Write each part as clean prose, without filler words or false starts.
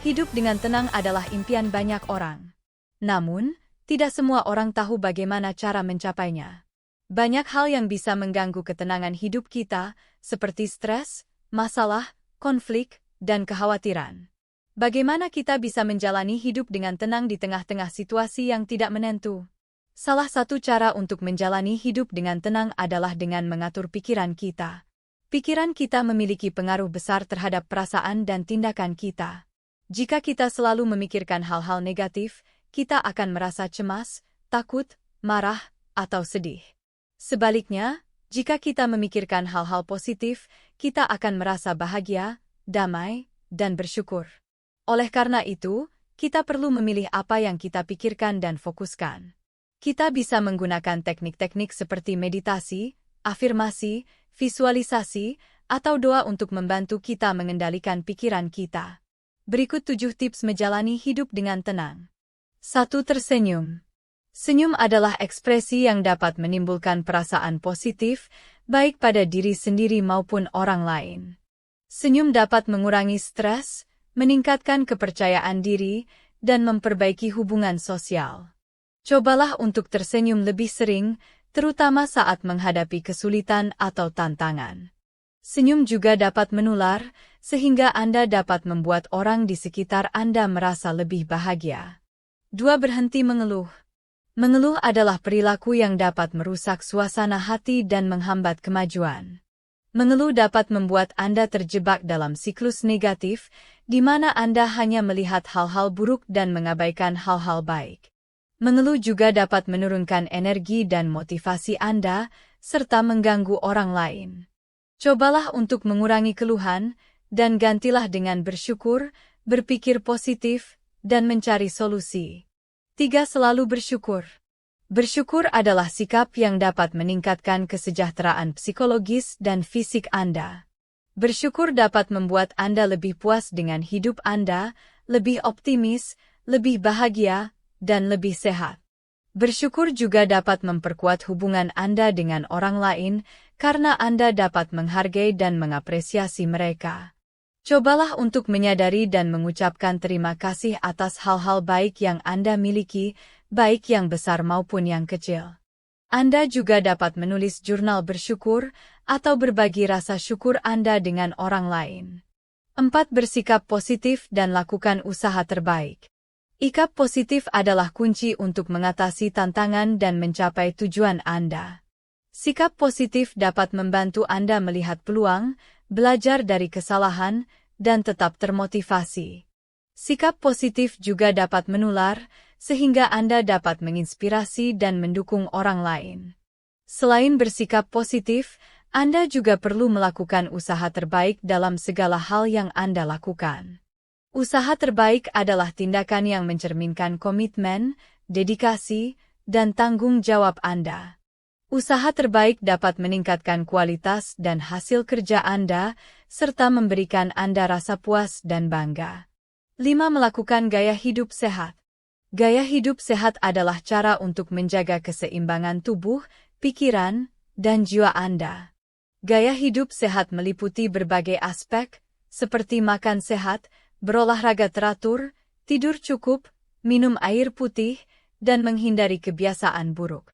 Hidup dengan tenang adalah impian banyak orang. Namun, tidak semua orang tahu bagaimana cara mencapainya. Banyak hal yang bisa mengganggu ketenangan hidup kita, seperti stres, masalah, konflik, dan kekhawatiran. Bagaimana kita bisa menjalani hidup dengan tenang di tengah-tengah situasi yang tidak menentu? Salah satu cara untuk menjalani hidup dengan tenang adalah dengan mengatur pikiran kita. Pikiran kita memiliki pengaruh besar terhadap perasaan dan tindakan kita. Jika kita selalu memikirkan hal-hal negatif, kita akan merasa cemas, takut, marah, atau sedih. Sebaliknya, jika kita memikirkan hal-hal positif, kita akan merasa bahagia, damai, dan bersyukur. Oleh karena itu, kita perlu memilih apa yang kita pikirkan dan fokuskan. Kita bisa menggunakan teknik-teknik seperti meditasi, afirmasi, visualisasi, atau doa untuk membantu kita mengendalikan pikiran kita. Berikut 7 tips menjalani hidup dengan tenang. 1. Tersenyum. Senyum adalah ekspresi yang dapat menimbulkan perasaan positif, baik pada diri sendiri maupun orang lain. Senyum dapat mengurangi stres, meningkatkan kepercayaan diri, dan memperbaiki hubungan sosial. Cobalah untuk tersenyum lebih sering, terutama saat menghadapi kesulitan atau tantangan. Senyum juga dapat menular, sehingga Anda dapat membuat orang di sekitar Anda merasa lebih bahagia. 2. Berhenti mengeluh. Mengeluh adalah perilaku yang dapat merusak suasana hati dan menghambat kemajuan. Mengeluh dapat membuat Anda terjebak dalam siklus negatif, di mana Anda hanya melihat hal-hal buruk dan mengabaikan hal-hal baik. Mengeluh juga dapat menurunkan energi dan motivasi Anda, serta mengganggu orang lain. Cobalah untuk mengurangi keluhan, dan gantilah dengan bersyukur, berpikir positif, dan mencari solusi. 3. Selalu bersyukur. Bersyukur adalah sikap yang dapat meningkatkan kesejahteraan psikologis dan fisik Anda. Bersyukur dapat membuat Anda lebih puas dengan hidup Anda, lebih optimis, lebih bahagia, dan lebih sehat. Bersyukur juga dapat memperkuat hubungan Anda dengan orang lain, karena Anda dapat menghargai dan mengapresiasi mereka. Cobalah untuk menyadari dan mengucapkan terima kasih atas hal-hal baik yang Anda miliki, baik yang besar maupun yang kecil. Anda juga dapat menulis jurnal bersyukur, atau berbagi rasa syukur Anda dengan orang lain. 4. Bersikap positif dan lakukan usaha terbaik. Sikap positif adalah kunci untuk mengatasi tantangan dan mencapai tujuan Anda. Sikap positif dapat membantu Anda melihat peluang, belajar dari kesalahan, dan tetap termotivasi. Sikap positif juga dapat menular, sehingga Anda dapat menginspirasi dan mendukung orang lain. Selain bersikap positif, Anda juga perlu melakukan usaha terbaik dalam segala hal yang Anda lakukan. Usaha terbaik adalah tindakan yang mencerminkan komitmen, dedikasi, dan tanggung jawab Anda. Usaha terbaik dapat meningkatkan kualitas dan hasil kerja Anda, serta memberikan Anda rasa puas dan bangga. 5. Melakukan gaya hidup sehat. Gaya hidup sehat adalah cara untuk menjaga keseimbangan tubuh, pikiran, dan jiwa Anda. Gaya hidup sehat meliputi berbagai aspek, seperti makan sehat, berolahraga teratur, tidur cukup, minum air putih, dan menghindari kebiasaan buruk.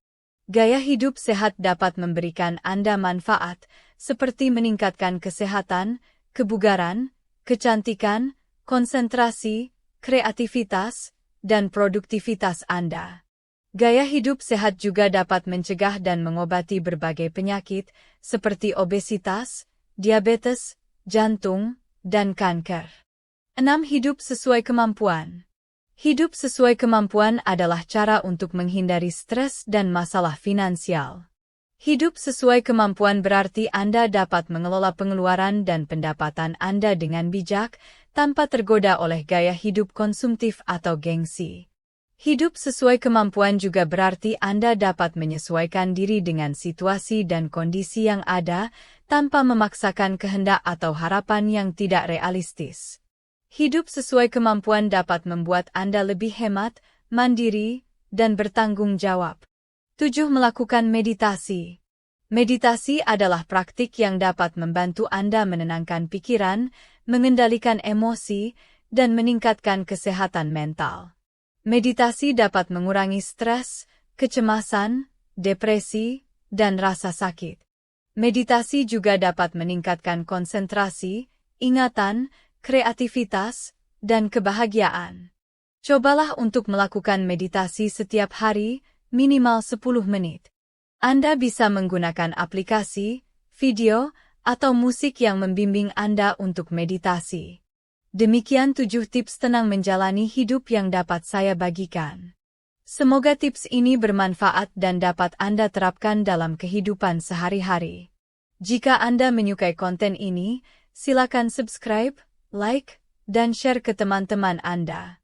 Gaya hidup sehat dapat memberikan Anda manfaat, seperti meningkatkan kesehatan, kebugaran, kecantikan, konsentrasi, kreativitas, dan produktivitas Anda. Gaya hidup sehat juga dapat mencegah dan mengobati berbagai penyakit, seperti obesitas, diabetes, jantung, dan kanker. 6. Hidup sesuai kemampuan. Hidup sesuai kemampuan adalah cara untuk menghindari stres dan masalah finansial. Hidup sesuai kemampuan berarti Anda dapat mengelola pengeluaran dan pendapatan Anda dengan bijak, tanpa tergoda oleh gaya hidup konsumtif atau gengsi. Hidup sesuai kemampuan juga berarti Anda dapat menyesuaikan diri dengan situasi dan kondisi yang ada, tanpa memaksakan kehendak atau harapan yang tidak realistis. Hidup sesuai kemampuan dapat membuat Anda lebih hemat, mandiri, dan bertanggung jawab. 7. Melakukan meditasi. Meditasi adalah praktik yang dapat membantu Anda menenangkan pikiran, mengendalikan emosi, dan meningkatkan kesehatan mental. Meditasi dapat mengurangi stres, kecemasan, depresi, dan rasa sakit. Meditasi juga dapat meningkatkan konsentrasi, ingatan, kreativitas, dan kebahagiaan. Cobalah untuk melakukan meditasi setiap hari, minimal 10 menit. Anda bisa menggunakan aplikasi, video, atau musik yang membimbing Anda untuk meditasi. Demikian 7 tips tenang menjalani hidup yang dapat saya bagikan. Semoga tips ini bermanfaat dan dapat Anda terapkan dalam kehidupan sehari-hari. Jika Anda menyukai konten ini, silakan subscribe, like, dan share ke teman-teman Anda.